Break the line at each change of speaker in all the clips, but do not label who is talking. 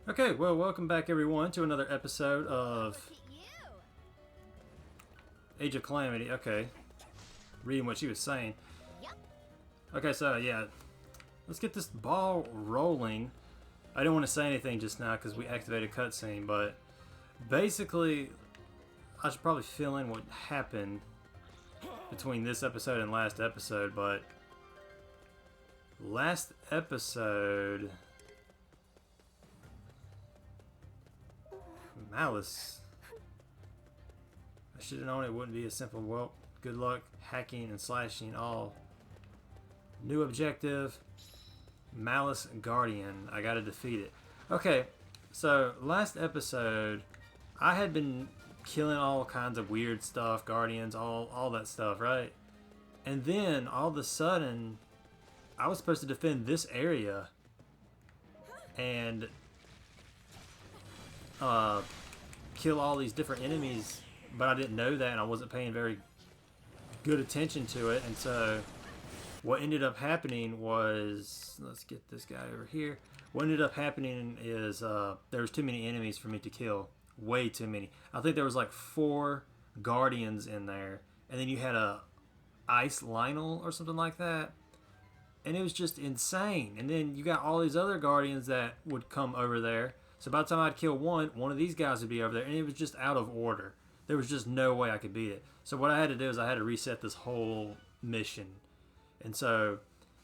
Okay, well, welcome back everyone to another episode of Age of Calamity. Okay, reading what she was saying. Okay, so yeah, let's get this ball rolling. I didn't want to say anything just now because we activated a cutscene, but basically, I should probably fill in what happened between this episode and last episode, but last episode... Malice. I should have known it wouldn't be a simple well. Good luck hacking and slashing all. New objective. Malice Guardian. I gotta defeat it. Okay, so last episode I had been killing all kinds of weird stuff, guardians, all that stuff, right? And then all of a sudden I was supposed to defend this area and kill all these different enemies, but I didn't know that and I wasn't paying very good attention to it. And so what ended up happening was, let's get this guy over here. What ended up happening is there was too many enemies for me to kill. Way too many. I think there was like 4 guardians in there, and then you had a ice Lionel or something like that, and it was just insane. And then you got all these other guardians that would come over there. So by the time I'd kill one of these guys would be over there, and it was just out of order. There was just no way I could beat it. So what I had to do is I had to reset this whole mission. And so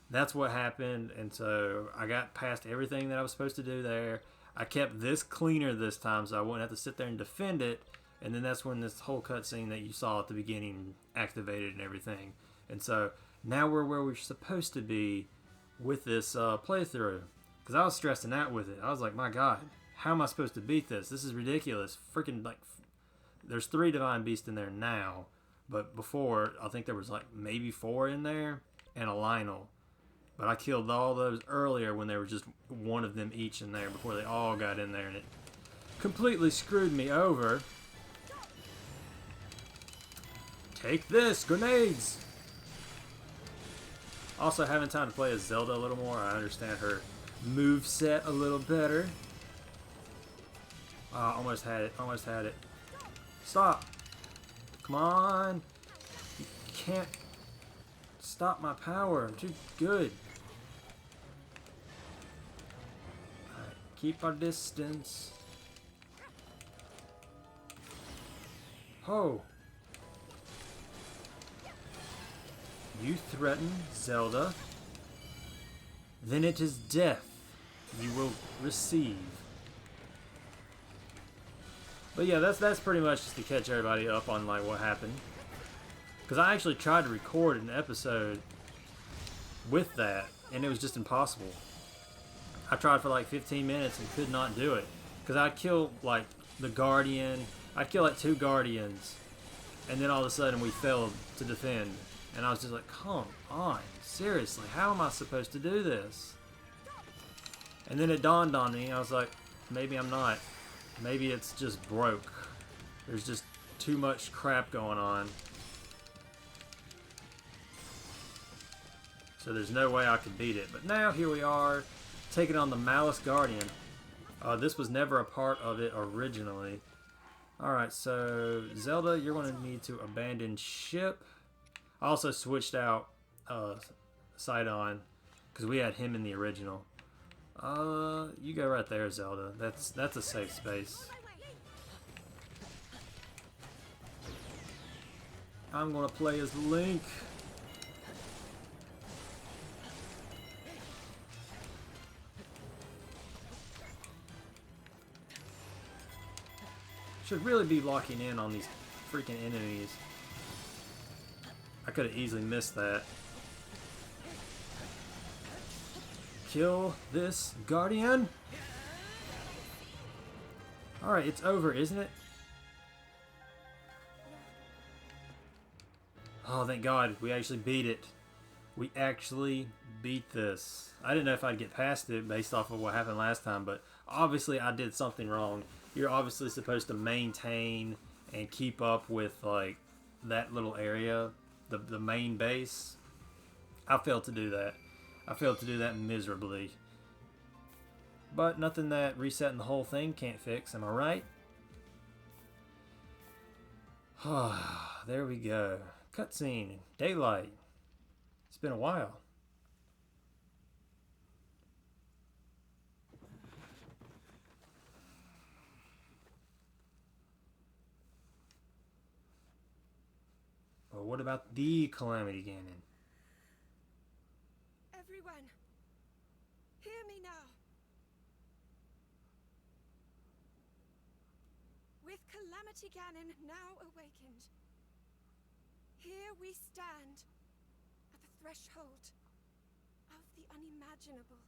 that's what happened, and so I got past everything that I was supposed to do there. I kept this cleaner this time so I wouldn't have to sit there and defend it, and then that's when this whole cutscene that you saw at the beginning activated and everything. And so now we're where we're supposed to be with this playthrough. Because I was stressing out with it. I was like, my god, how am I supposed to beat this? This is ridiculous. Freaking, like, there's 3 Divine Beasts in there now. But before, I think there was, like, maybe 4 in there. And a Lionel. But I killed all those earlier when there was just one of them each in there before they all got in there. And it completely screwed me over. Take this! Grenades! Also, having time to play as Zelda a little more, I understand her move set a little better. Almost had it. Almost had it. Stop! Come on! You can't stop my power. I'm too good. Alright, keep our distance. Oh! You threaten Zelda, then it is death you will receive. But yeah, that's pretty much just to catch everybody up on like what happened. Because I actually tried to record an episode with that, and it was just impossible. I tried for like 15 minutes and could not do it. Because I'd kill like the Guardian, I'd kill like 2 Guardians, and then all of a sudden we failed to defend. And I was just like, come on, seriously, how am I supposed to do this? And then it dawned on me, I was like, maybe I'm not. Maybe it's just broke. There's just too much crap going on. So there's no way I could beat it. But now here we are, taking on the Malice Guardian. This was never a part of it originally. Alright, so Zelda, you're going to need to abandon ship. I also switched out Sidon because we had him in the original. You go right there, Zelda. That's a safe space. I'm gonna play as Link. Should really be locking in on these freaking enemies. I could have easily missed that. Kill this Guardian. Alright, it's over, isn't it? Oh, thank God. We actually beat it. We actually beat this. I didn't know if I'd get past it based off of what happened last time, but obviously I did something wrong. You're obviously supposed to maintain and keep up with, like, that little area, the main base. I failed to do that. I failed to do that miserably. But nothing that resetting the whole thing can't fix, am I right? There we go. Cutscene. Daylight. It's been a while. Well, what about the Calamity Ganon?
Everyone, hear me now. With Calamity Ganon now awakened, here we stand at the threshold of the unimaginable.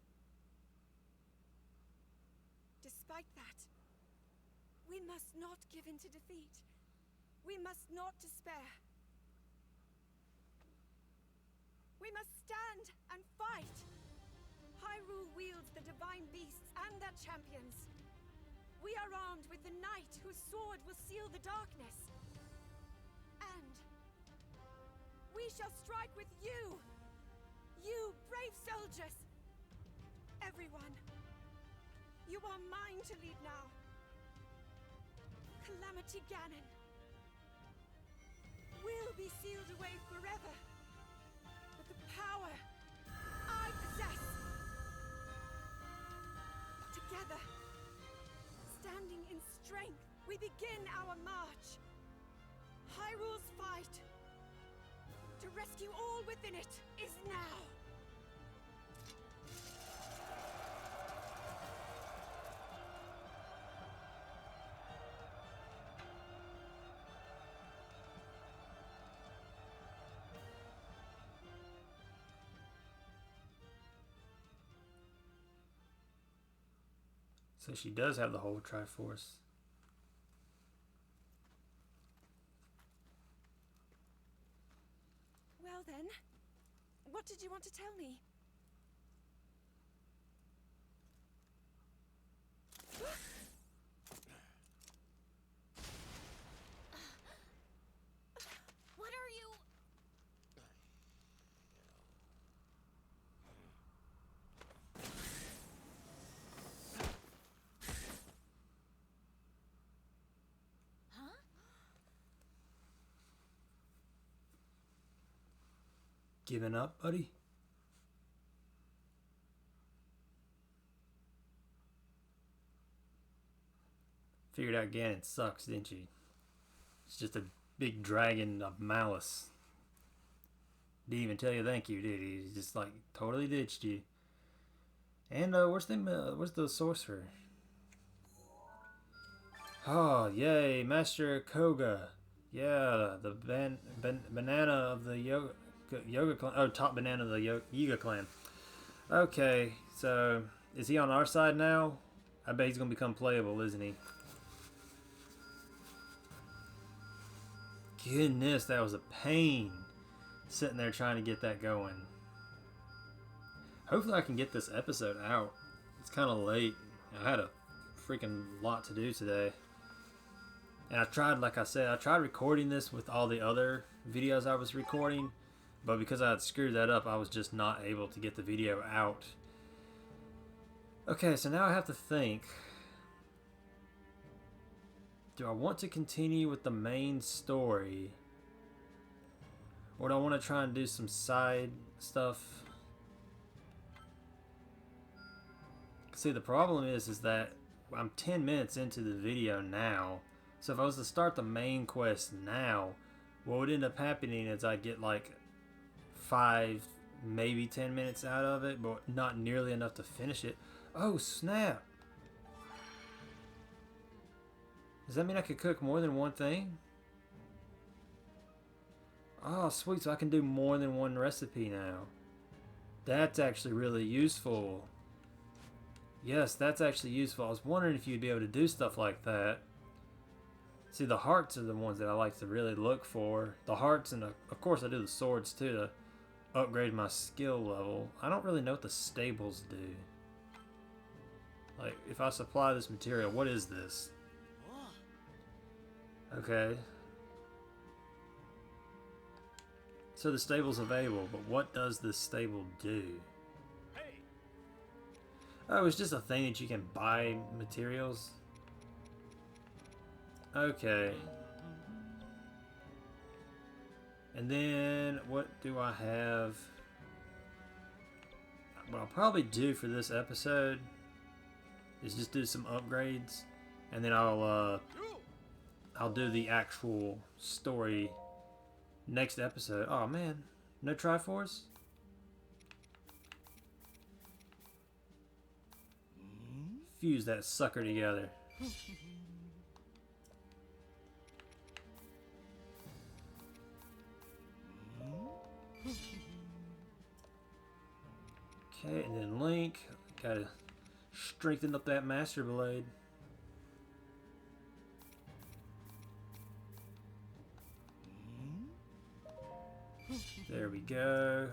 Despite that, we must not give in to defeat. We must not despair. We must stand and fight! Hyrule wields the divine beasts and their champions. We are armed with the knight whose sword will seal the darkness. And we shall strike with you! You brave soldiers! Everyone, you are mine to lead now. Calamity Ganon will be sealed away forever. Power I possess. Together, standing in strength, we begin our march. Hyrule's fight to rescue all within it is now.
So she does have the whole Triforce.
Well then, what did you want to tell me? What are you?
Giving up, buddy? Figured out Ganon sucks, didn't you? It's just a big dragon of malice. Didn't even tell you thank you, did he? He's just like totally ditched you. And where's the sorcerer? Oh, yay, Master Koga. Yeah, the banana of the Yoga clan. Oh, top banana of the Yiga clan. Okay, so is he on our side now? I bet he's gonna become playable, isn't he? Goodness, that was a pain sitting there trying to get that going. Hopefully I can get this episode out. It's kind of late. I had a freaking lot to do today. And I tried, like I said, I tried recording this with all the other videos I was recording. But because I had screwed that up, I was just not able to get the video out. Okay, so now I have to think. Do I want to continue with the main story? Or do I want to try and do some side stuff? See, the problem is that I'm 10 minutes into the video now. So if I was to start the main quest now, what would end up happening is I'd get like 5, maybe 10 minutes out of it, but not nearly enough to finish it. Oh, snap. Does that mean I could cook more than one thing? Oh, sweet. So I can do more than one recipe now. That's actually really useful. Yes, that's actually useful. I was wondering if you'd be able to do stuff like that. See, the hearts are the ones that I like to really look for. The hearts, and of course I do the swords too to upgrade my skill level. I don't really know what the stables do. Like, if I supply this material, what is this? Okay. So the stable's available, but what does this stable do? Oh, it's just a thing that you can buy materials. Okay. And then what do I have? What I'll probably do for this episode is just do some upgrades, and then I'll do the actual story next episode. Oh man, no Triforce? Fuse that sucker together. Okay, and then Link. Gotta strengthen up that Master Blade. There we go.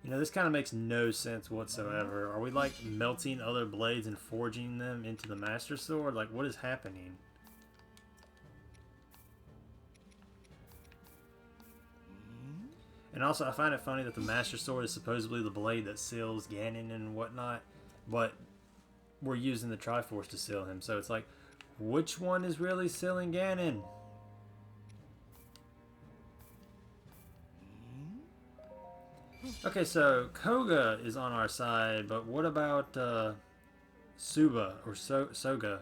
You know, this kind of makes no sense whatsoever. Are we like melting other blades and forging them into the Master Sword? Like, what is happening? And also, I find it funny that the Master Sword is supposedly the blade that seals Ganon and whatnot, but we're using the Triforce to seal him. So it's like, which one is really sealing Ganon? Okay, so Koga is on our side, but what about Suba or Soga?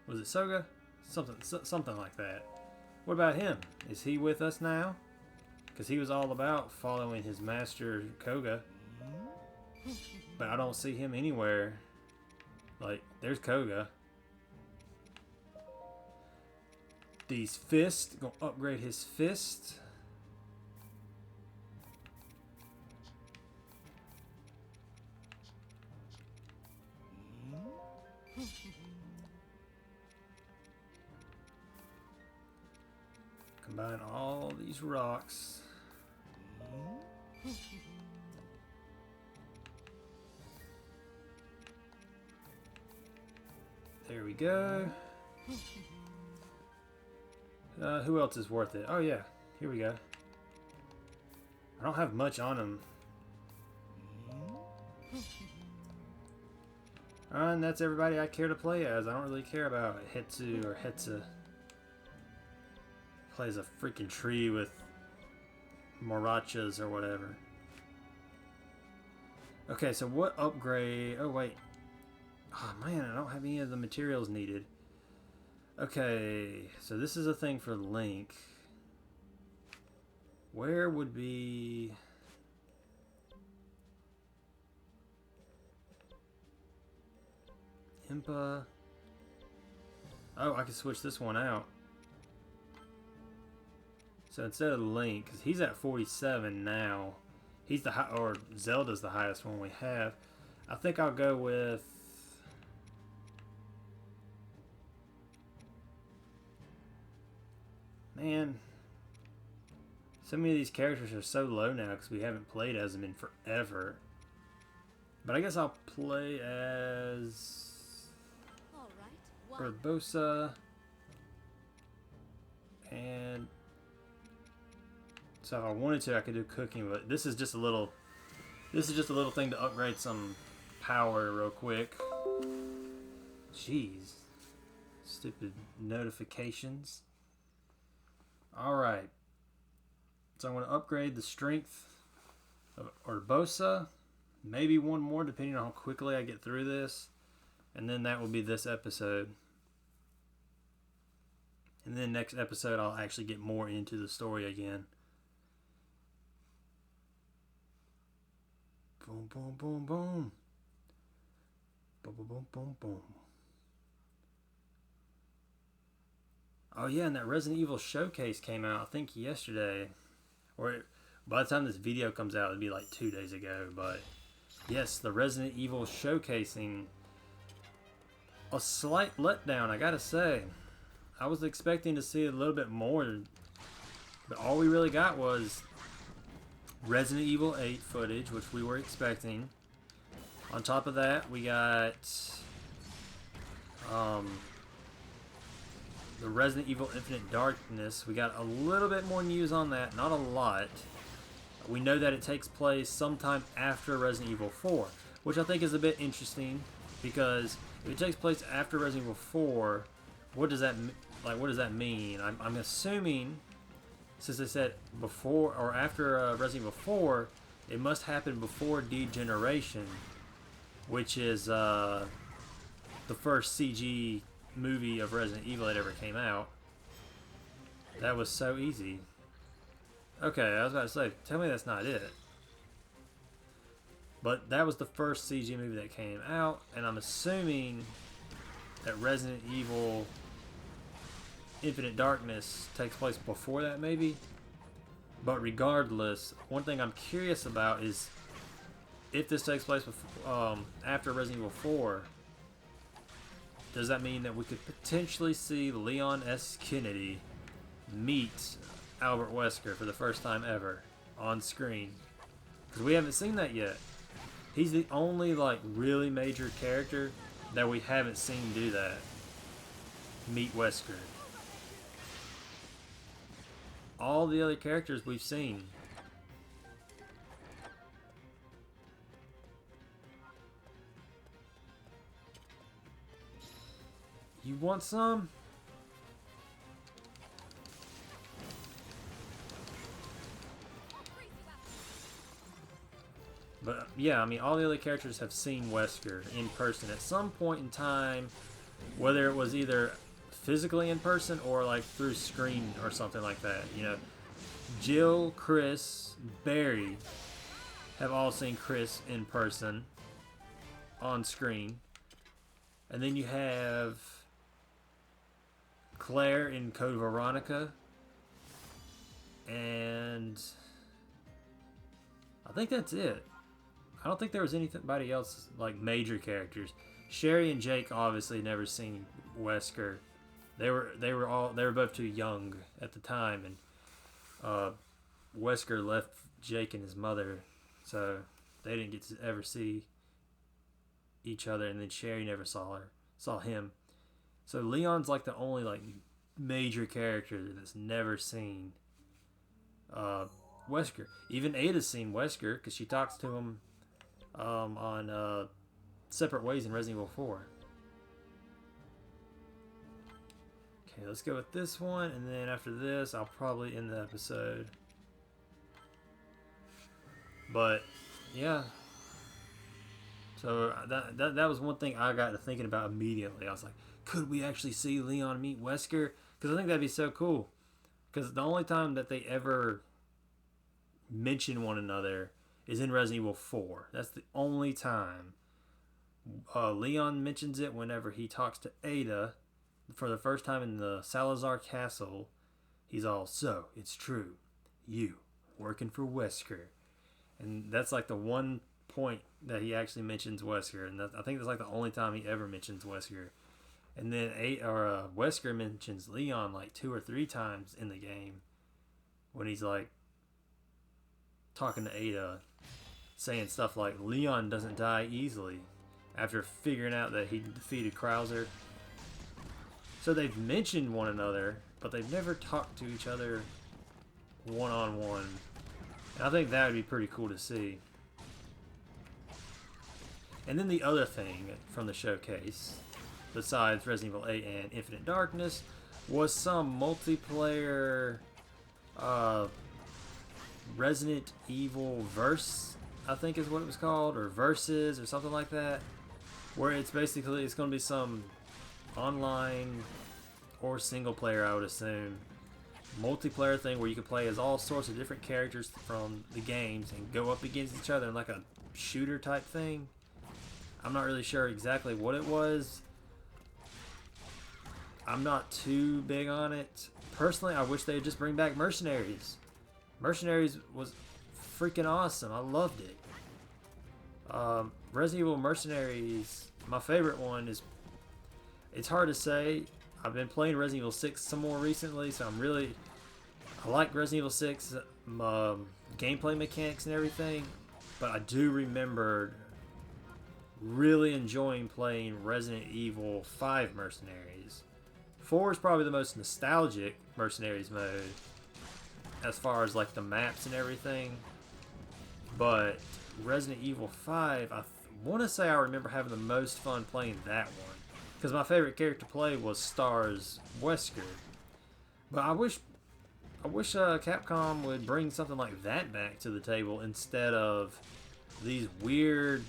Was it Soga? Something like that. What about him? Is he with us now? Because he was all about following his master Koga, but I don't see him anywhere. Like, there's Koga. These fists, gonna upgrade his fist. Combine all these rocks. There we go. Who else is worth it? Oh yeah, here we go. I don't have much on him. And that's everybody I care to play as. I don't really care about Hetsu or Hetsa. Plays a freaking tree with marachas or whatever. Okay, so what upgrade? Oh wait. Oh man, I don't have any of the materials needed. Okay, so this is a thing for Link. Where would be... Impa. Oh, I can switch this one out. So instead of Link, because he's at 47 now, he's the high, or Zelda's the highest one we have. I think I'll go with... Man, so many of these characters are so low now because we haven't played as them in forever. But I guess I'll play as Urbosa, and so if I wanted to, I could do cooking. But this is just a little thing to upgrade some power real quick. Jeez, stupid notifications. Alright, so I'm going to upgrade the strength of Urbosa, maybe one more depending on how quickly I get through this, and then that will be this episode. And then next episode I'll actually get more into the story again. Boom, boom, boom, boom. Boom, boom, boom, boom, boom. Oh yeah, and that Resident Evil showcase came out, I think yesterday. Or by the time this video comes out, it'll be like 2 days ago. But yes, the Resident Evil showcasing. A slight letdown, I gotta say. I was expecting to see a little bit more. But all we really got was Resident Evil 8 footage, which we were expecting. On top of that, we got... the Resident Evil Infinite Darkness. We got a little bit more news on that. Not a lot. We know that it takes place sometime after Resident Evil 4, which I think is a bit interesting because if it takes place after Resident Evil 4, what does that what does that mean? I'm assuming, since they said before or after Resident Evil 4, it must happen before Degeneration, which is the first CG movie of Resident Evil that ever came out. That was so easy. Okay, I was about to say, tell me that's not it. But that was the first CG movie that came out, and I'm assuming that Resident Evil Infinite Darkness takes place before that, maybe? But regardless, one thing I'm curious about is if this takes place before, after Resident Evil 4, does that mean that we could potentially see Leon S. Kennedy meet Albert Wesker for the first time ever on screen? Because we haven't seen that yet. He's the only like really major character that we haven't seen do that. Meet Wesker. All the other characters we've seen. You want some? But yeah, I mean, all the other characters have seen Wesker in person at some point in time, whether it was either physically in person or like through screen or something like that. You know, Jill, Chris, Barry have all seen Chris in person on screen. And then you have Claire in Code Veronica. And I think that's it. I don't think there was anybody else like major characters. Sherry and Jake obviously never seen Wesker. They were both too young at the time, and Wesker left Jake and his mother, so they didn't get to ever see each other. And then Sherry never saw him. So Leon's like the only like major character that's never seen Wesker. Even Ada's seen Wesker because she talks to him on separate ways in Resident Evil 4. Okay, let's go with this one, and then after this, I'll probably end the episode. But yeah, so that was one thing I got to thinking about immediately. I was like, could we actually see Leon meet Wesker? Because I think that'd be so cool. Because the only time that they ever mention one another is in Resident Evil 4. That's the only time. Leon mentions it whenever he talks to Ada for the first time in the Salazar Castle. He's all, so, it's true. You, working for Wesker. And that's like the one point that he actually mentions Wesker. And I think that's like the only time he ever mentions Wesker. And then Wesker mentions Leon like 2 or 3 times in the game. When he's like talking to Ada, saying stuff like, Leon doesn't die easily, after figuring out that he defeated Krauser. So they've mentioned one another, but they've never talked to each other one-on-one. And I think that would be pretty cool to see. And then the other thing from the showcase, besides Resident Evil 8 and Infinite Darkness, was some multiplayer Resident Evil Verse, I think is what it was called, or Versus, or something like that, where it's going to be some online or single player, I would assume, multiplayer thing where you can play as all sorts of different characters from the games and go up against each other in like a shooter type thing. I'm not really sure exactly what it was. I'm not too big on it. Personally, I wish they'd just bring back Mercenaries. Mercenaries was freaking awesome. I loved it. Resident Evil Mercenaries, my favorite one is, it's hard to say. I've been playing Resident Evil 6 some more recently, so I like Resident Evil 6 gameplay mechanics and everything, but I do remember really enjoying playing Resident Evil 5 Mercenaries. 4 is probably the most nostalgic Mercenaries mode as far as like the maps and everything. But Resident Evil 5, I want to say I remember having the most fun playing that one. Because my favorite character to play was Stars Wesker. But I wish Capcom would bring something like that back to the table instead of these weird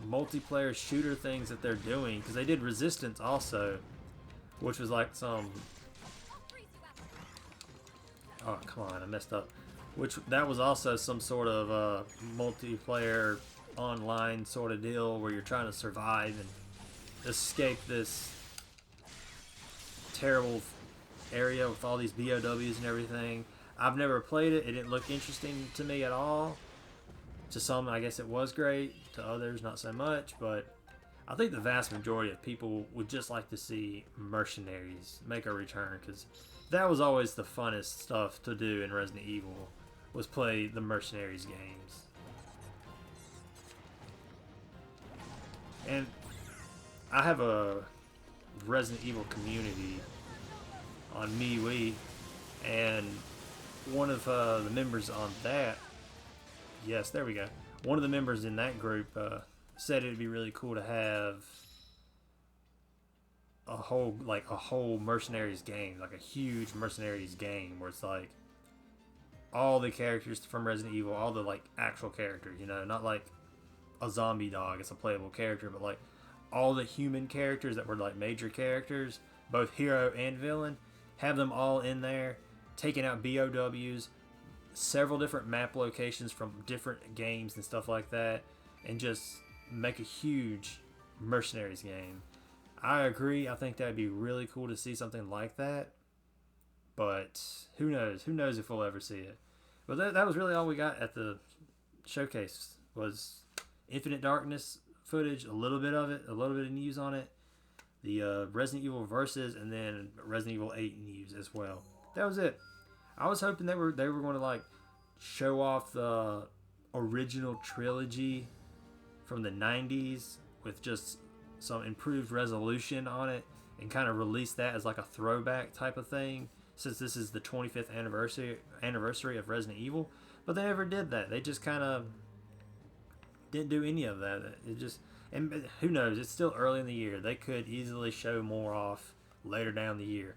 multiplayer shooter things that they're doing. Because they did Resistance also, which was like some... Oh, come on, I messed up. Which, that was also some sort of multiplayer online sort of deal where you're trying to survive and escape this terrible area with all these BOWs and everything. I've never played it. It didn't look interesting to me at all. To some, I guess it was great. To others, not so much. But I think the vast majority of people would just like to see Mercenaries make a return, because that was always the funnest stuff to do in Resident Evil, was play the Mercenaries games. And I have a Resident Evil community on MeWe, and one of the members on that, yes, there we go. One of the members in that group said it'd be really cool to have a whole Mercenaries game, like a huge Mercenaries game where it's like all the characters from Resident Evil, all the like actual characters, you know, not like a zombie dog, it's a playable character, but like all the human characters that were like major characters, both hero and villain, have them all in there, taking out BOWs, several different map locations from different games and stuff like that, and just make a huge Mercenaries game. I agree, I think that'd be really cool to see something like that, but who knows? Who knows if we'll ever see it. But that was really all we got at the showcase, was Infinite Darkness footage, a little bit of it, a little bit of news on it, the Resident Evil Versus, and then Resident Evil 8 news as well. That was it. I was hoping they were going to like show off the original trilogy from the 90s with just some improved resolution on it and kind of release that as like a throwback type of thing, since this is the 25th anniversary of Resident Evil. But they never did that. They just kind of didn't do any of that. It just, and who knows, it's still early in the year. They could easily show more off later down the year.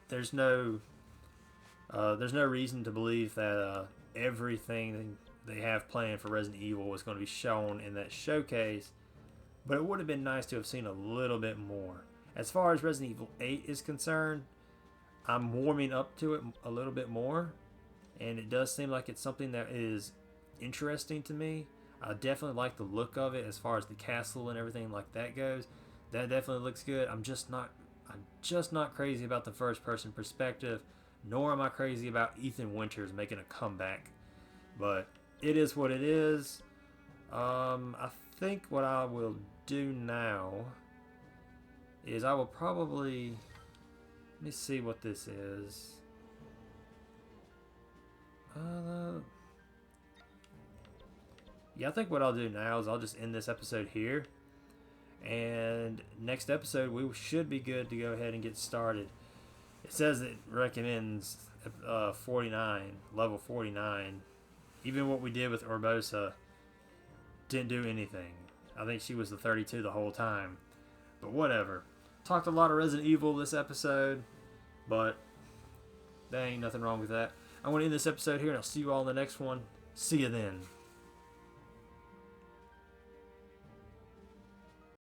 There's no reason to believe that everything they have planned for Resident Evil was going to be shown in that showcase, but it would have been nice to have seen a little bit more. As far as Resident Evil 8 is concerned, I'm warming up to it a little bit more, and it does seem like it's something that is interesting to me. I definitely like the look of it as far as the castle and everything like that goes. That definitely looks good. I'm just not crazy about the first person perspective, nor am I crazy about Ethan Winters making a comeback. But it is what it is. I think what I will do now is I will probably, let me see what this is. Yeah, I think what I'll do now is I'll just end this episode here. And next episode, we should be good to go ahead and get started. It says it recommends 49, level 49. Even what we did with Urbosa didn't do anything. I think she was the 32 the whole time. But whatever. Talked a lot of Resident Evil this episode, but there ain't nothing wrong with that. I'm going to end this episode here, and I'll see you all in the next one. See you then.